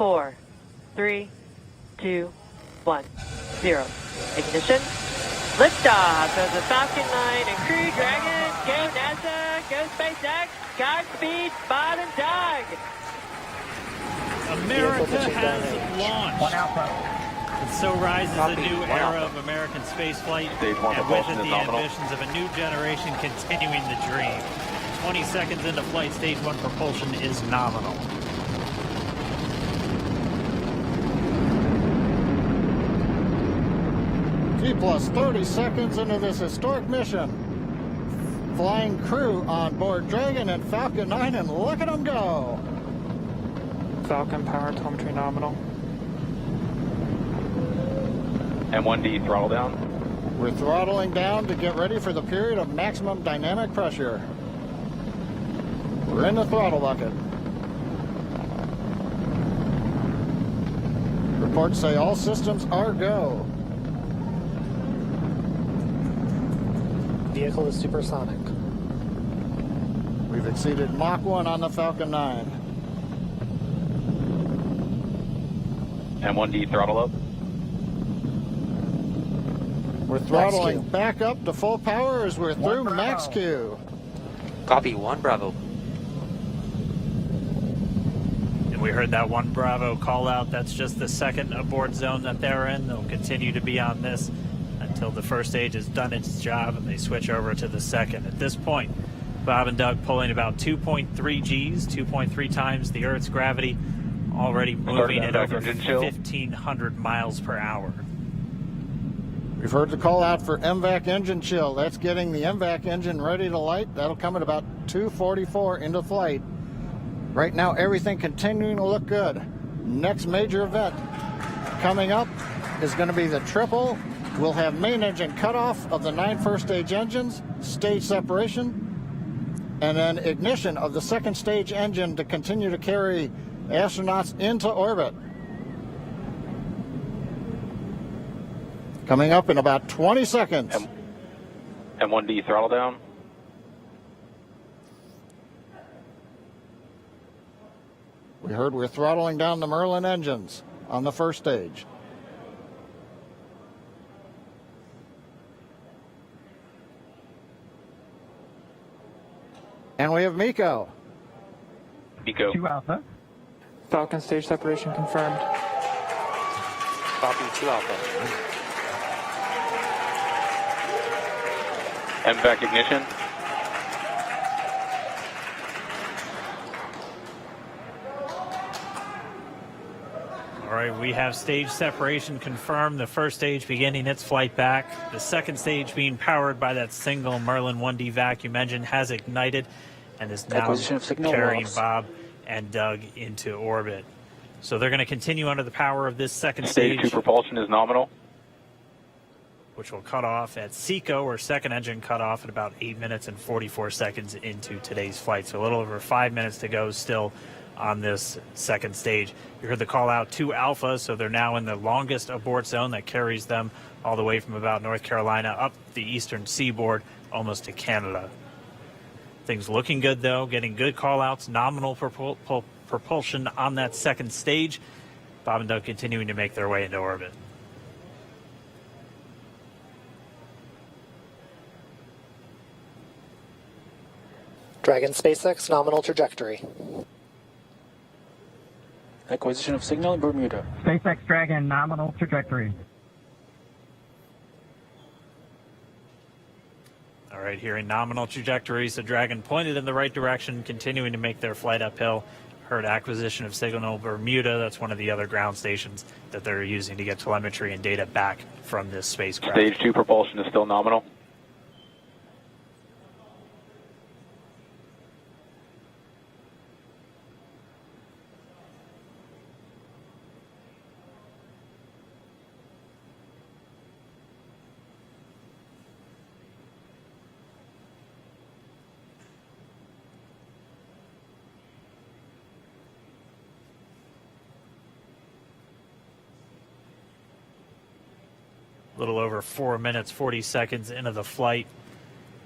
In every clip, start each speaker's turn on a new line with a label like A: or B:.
A: 4, 3, 2, 1, 0. Ignition. Liftoff of the Falcon 9 and Crew Dragon. Go NASA, go SpaceX, Godspeed, Bob and Doug.
B: America has launched. And so rises a new era of American spaceflight, and with it the ambitions of a new generation continuing the dream. 20 seconds into flight, stage 1 propulsion is nominal.
C: T plus 30 seconds into this historic mission. Flying crew on board Dragon and Falcon 9, and look at them go.
D: Falcon power telemetry nominal.
E: M1D throttle down.
C: We're throttling down to get ready for the period of maximum dynamic pressure. We're in the throttle bucket. Reports say all systems are go.
F: Vehicle is supersonic.
C: We've exceeded Mach 1 on the Falcon 9.
E: M1D throttle up.
C: We're throttling back up to full power as we're through max Q.
D: Copy, 1 Bravo.
B: And we heard that 1 Bravo call out. That's just the second abort zone that they're in. They'll continue to be on this until the first stage has done its job and they switch over to the second. At this point, Bob and Doug pulling about 2.3 Gs, 2.3 times the Earth's gravity, already moving at over 1,500 miles per hour.
C: We've heard the call out for MVAC engine chill. That's getting the MVAC engine ready to light. That'll come at about 2:44 into flight. Right now, everything continuing to look good. Next major event coming up is going to be the triple. We'll have main engine cutoff of the 9 first stage engines, stage separation, and then ignition of the second stage engine to continue to carry astronauts into orbit. Coming up in about 20 seconds.
E: M1D throttle down.
C: We heard we're throttling down the Merlin engines on the first stage. And we have Miko.
E: Miko.
G: 2 Alpha.
D: Falcon stage separation confirmed.
F: Copy, 2 Alpha.
E: MVAC ignition.
B: All right, we have stage separation confirmed. The first stage beginning its flight back. The second stage being powered by that single Merlin 1D vacuum engine has ignited and is now carrying Bob and Doug into orbit. So they're going to continue under the power of this second stage.
E: Stage 2 propulsion is nominal.
B: Which will cut off at SECO, or second engine cut off, at about 8 minutes and 44 seconds into today's flight. So a little over 5 minutes to go still on this second stage. You heard the call out to Alpha, so they're now in the longest abort zone that carries them all the way from about North Carolina up the eastern seaboard almost to Canada. Things looking good, though, getting good call outs, nominal propulsion on that second stage. Bob and Doug continuing to make their way into orbit.
F: Dragon SpaceX nominal trajectory.
H: Acquisition of signal in Bermuda.
G: SpaceX Dragon nominal trajectory.
B: All right, here in nominal trajectories, the Dragon pointed in the right direction, continuing to make their flight uphill. Heard acquisition of signal Bermuda. That's one of the other ground stations that they're using to get telemetry and data back from this spacecraft.
E: Stage 2 propulsion is still nominal.
B: Little over 4 minutes, 40 seconds into the flight.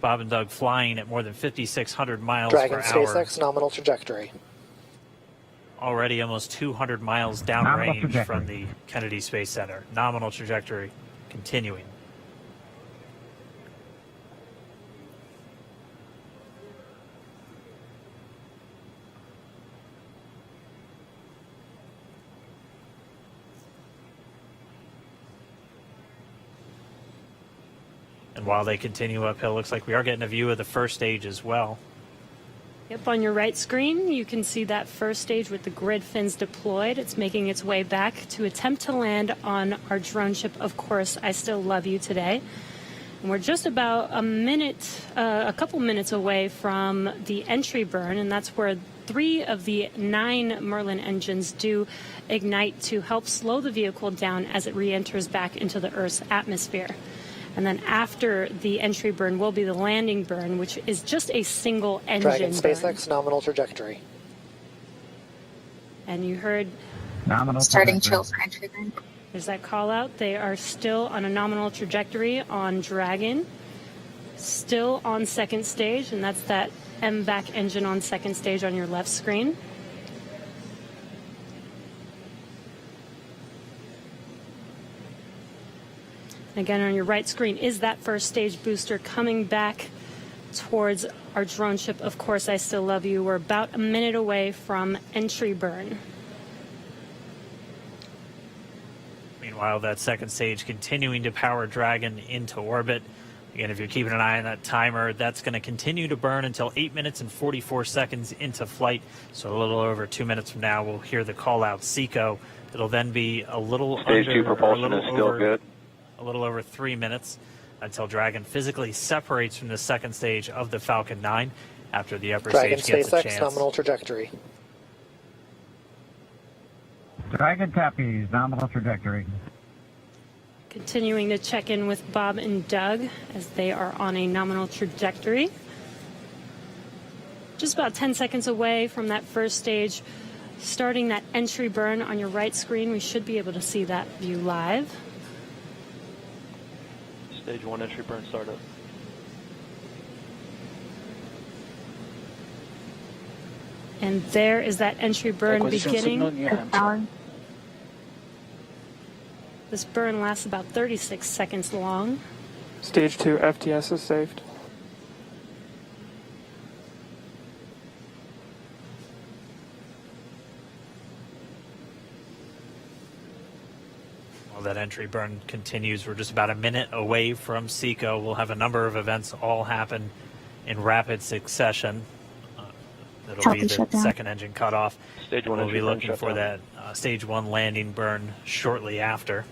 B: Bob and Doug flying at more than 5,600 miles
F: Dragon
B: per hour.
F: SpaceX nominal trajectory.
B: already almost 200 miles
G: Nominal
B: downrange
G: trajectory.
B: from the Kennedy Space Center. Nominal trajectory continuing. And while they continue uphill, looks like we are getting a view of the first stage as well.
I: Yep, on your right screen, you can see that first stage with the grid fins deployed. It's making its way back to attempt to land on our drone ship, Of Course I Still Love You today. And we're just about a couple minutes away from the entry burn, and that's where 3 of the 9 Merlin engines do ignite to help slow the vehicle down as it re-enters back into the Earth's atmosphere. And then after the entry burn will be the landing burn, which is just a single engine
F: Dragon
I: burn.
F: SpaceX nominal trajectory.
I: And you heard
G: Nominal
J: Starting
G: trajectory.
J: chill for entry burn.
I: there's that call out. They are still on a nominal trajectory on Dragon, still on second stage, and that's that MVAC engine on second stage on your left screen. Again, on your right screen is that first stage booster coming back towards our drone ship, Of Course I Still Love You. We're about a minute away from entry burn.
B: Meanwhile, that second stage continuing to power Dragon into orbit. Again, if you're keeping an eye on that timer, that's going to continue to burn until 8 minutes and 44 seconds into flight. So a little over 2 minutes from now, we'll hear the call out SECO. It'll then be a little
E: Stage 2 propulsion is still good.
B: A little over 3 minutes until Dragon physically separates from the second stage of the Falcon 9 after the upper
F: Dragon
B: stage gets a
F: SpaceX
B: chance.
F: nominal trajectory.
G: Dragon copies. Nominal trajectory.
I: Continuing to check in with Bob and Doug as they are on a nominal trajectory. Just about 10 seconds away from that first stage, starting that entry burn on your right screen. We should be able to see that view live.
H: Stage 1 entry burn startup.
I: And there is that entry burn
H: Acquisition of signal
I: beginning.
H: in your hands.
I: This burn lasts about 36 seconds long.
D: Stage 2 FTS is saved.
B: While that entry burn continues, we're just about a minute away from SECO. We'll have a number of events all happen in rapid succession. That'll
J: Copy,
B: be the
J: shut down.
B: second engine cutoff.
H: Stage 1
B: We'll
H: entry
B: be
H: burn
B: looking
H: shut
B: for
H: down.
B: that stage 1 landing burn shortly after.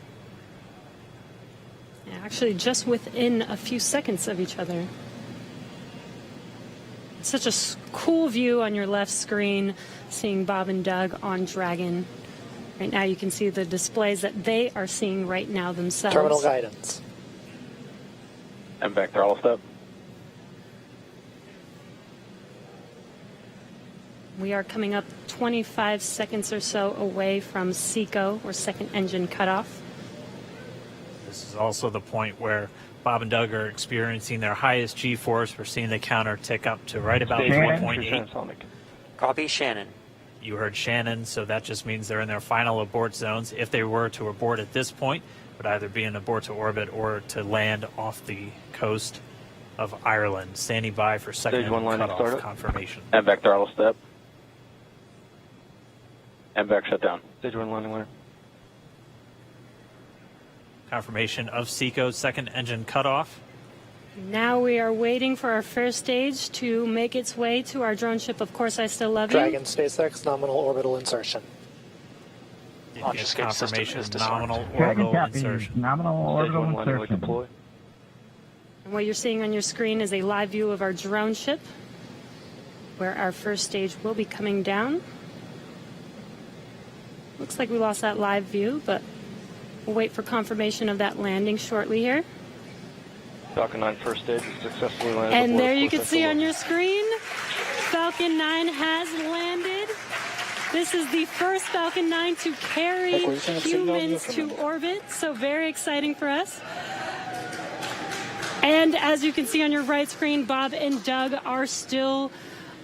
I: Yeah, actually, just within a few seconds of each other. It's such a cool view on your left screen, seeing Bob and Doug on Dragon. Right now, you can see the displays that they are seeing right now themselves.
F: Terminal guidance.
E: MVAC throttle step.
I: We are coming up 25 seconds or so away from SECO, or second engine cutoff.
B: This is also the point where Bob and Doug are experiencing their highest G-force. We're seeing the counter tick up to right about
H: Stage 1 entry
B: 3.8.
H: transonic.
K: Copy, Shannon.
B: You heard Shannon, so that just means they're in their final abort zones. If they were to abort at this point, it would either be an abort to orbit or to land off the coast of Ireland. Standing by for second
H: Stage 1
B: engine
H: landing
B: cutoff
H: startup.
B: confirmation.
E: MVAC throttle step. MVAC shut down.
H: Stage 1 landing winner.
B: Confirmation of SECO's second engine cutoff.
I: Now we are waiting for our first stage to make its way to our drone ship, Of Course I Still Love You.
F: Dragon SpaceX nominal orbital insertion.
K: Launch
B: Yes,
K: escape system
B: confirmation,
K: is disarmed.
B: nominal
G: Dragon
B: orbital
G: copies.
B: insertion.
G: Nominal
H: Stage
G: orbital
H: 1 landing light
G: insertion.
H: deploy.
I: And what you're seeing on your screen is a live view of our drone ship, where our first stage will be coming down. Looks like we lost that live view, but we'll wait for confirmation of that landing shortly here.
H: Falcon 9 first stage is successfully landed.
I: And
H: aboard
I: there
H: Of
I: you
H: Course
I: can
H: I Still
I: see
H: Love
I: on
H: You.
I: your screen, Falcon 9 has landed. This is the first Falcon 9 to carry
H: Acquisition of signal in your
I: humans to
H: command.
I: orbit, so very exciting for us. And as you can see on your right screen, Bob and Doug are still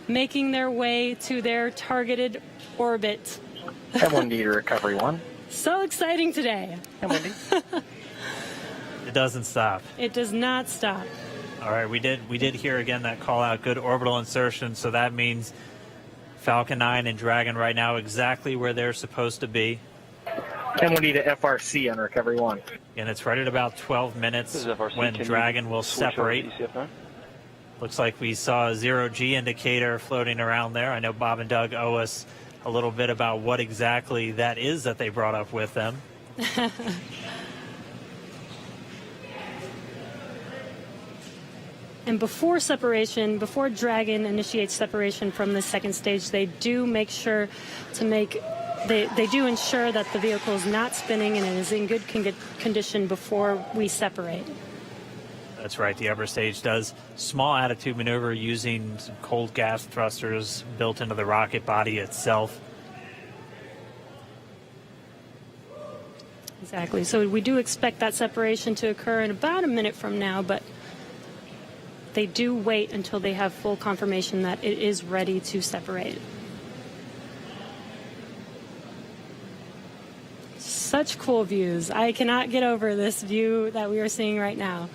I: making their way to their targeted orbit.
F: M1D to recovery 1.
I: So exciting today.
F: M1D.
B: It doesn't stop.
I: It does not stop.
B: All right, we did hear again that call out, good orbital insertion, so that means Falcon 9 and Dragon right now exactly where they're supposed to be.
F: M1D to FRC on recovery 1.
B: And it's right at about 12
H: This
B: minutes
H: is FRC.
B: when
H: Can
B: Dragon
H: you
B: will
H: switch over
B: separate.
H: to ECF9?
B: Looks like we saw a 0G indicator floating around there. I know Bob and Doug owe us a little bit about what exactly that is that they brought up with them.
I: And before separation, before Dragon initiates separation from the second stage, they do make sure to make, they do ensure that the vehicle is not spinning and it is in good condition before we separate.
B: That's right. The upper stage does small attitude maneuver using some cold gas thrusters built into the rocket body itself.
I: Exactly. So we do expect that separation to occur in about a minute from now, but they do wait until they have full confirmation that it is ready to separate. Such cool views. I cannot get over this view that we are seeing right now.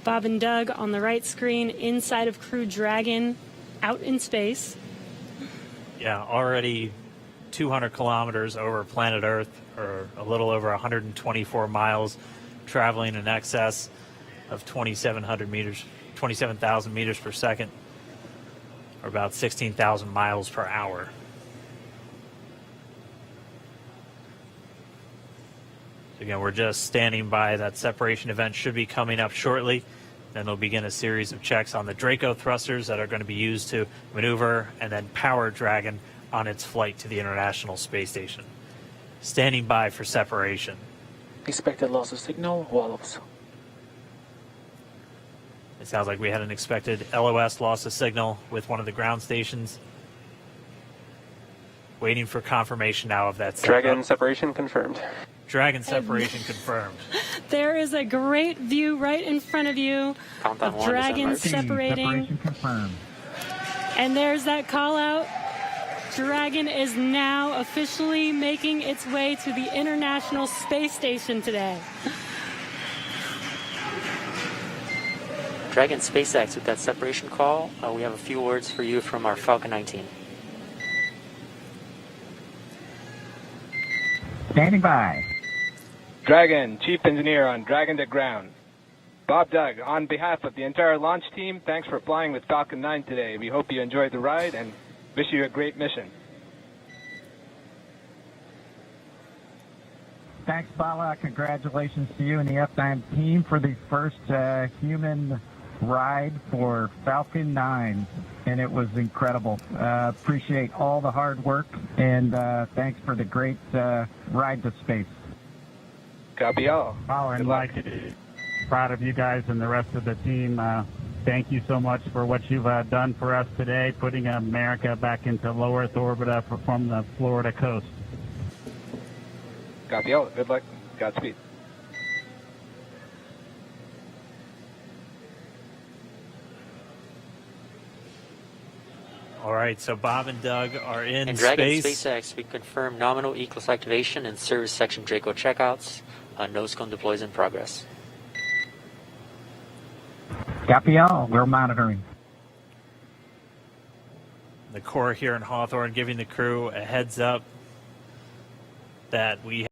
I: Bob and Doug on the right screen, inside of Crew Dragon, out in space.
B: Yeah, already 200 kilometers over planet Earth, or a little over 124 miles, traveling in excess of 2,700 meters. 27,000 meters per second, or about 16,000 miles per hour. Again, we're just standing by. That separation event should be coming up shortly. Then they'll begin a series of checks on the Draco thrusters that are going to be used to maneuver and then power Dragon on its flight to the International Space Station. Standing by for separation.
D: Expected loss of signal, wallops.
B: It sounds like we had an expected LOS loss of signal with one of the ground stations. Waiting for confirmation now of that.
H: Dragon separation confirmed.
B: Dragon separation confirmed.
I: There is a great view right in front of you
K: Countdown
I: of
K: one,
I: Dragon
K: December.
I: separating.
G: Separation confirmed.
I: And there's that call out. Dragon is now officially making its way to the International Space Station today.
K: Dragon SpaceX with that separation call. We have a few words for you from our Falcon 9 team.
G: Standing by.
J: Dragon, Chief Engineer on Dragon to Ground. Bob Doug, on behalf of the entire launch team, thanks for flying with Falcon 9 today. We hope you enjoyed the ride and wish you a great mission.
G: Thanks, Bala. Congratulations to you and the F9 team for the first human ride for Falcon 9, and it was incredible. Appreciate all the hard work, and thanks for the great ride to space.
J: Copy all.
G: Bala and Mike, proud of you guys and the rest of the team. Thank you so much for what you've done for us today, putting America back into low Earth orbit from the Florida coast.
J: Copy all. Good luck. Godspeed.
B: All right, so Bob and Doug are in
K: And Dragon
B: space.
K: SpaceX, we confirm nominal ECLS activation and service section Draco checkouts. Nose cone deploys in progress.
G: Copy all. We're monitoring.
B: The Corps here in Hawthorne giving the crew a heads up that we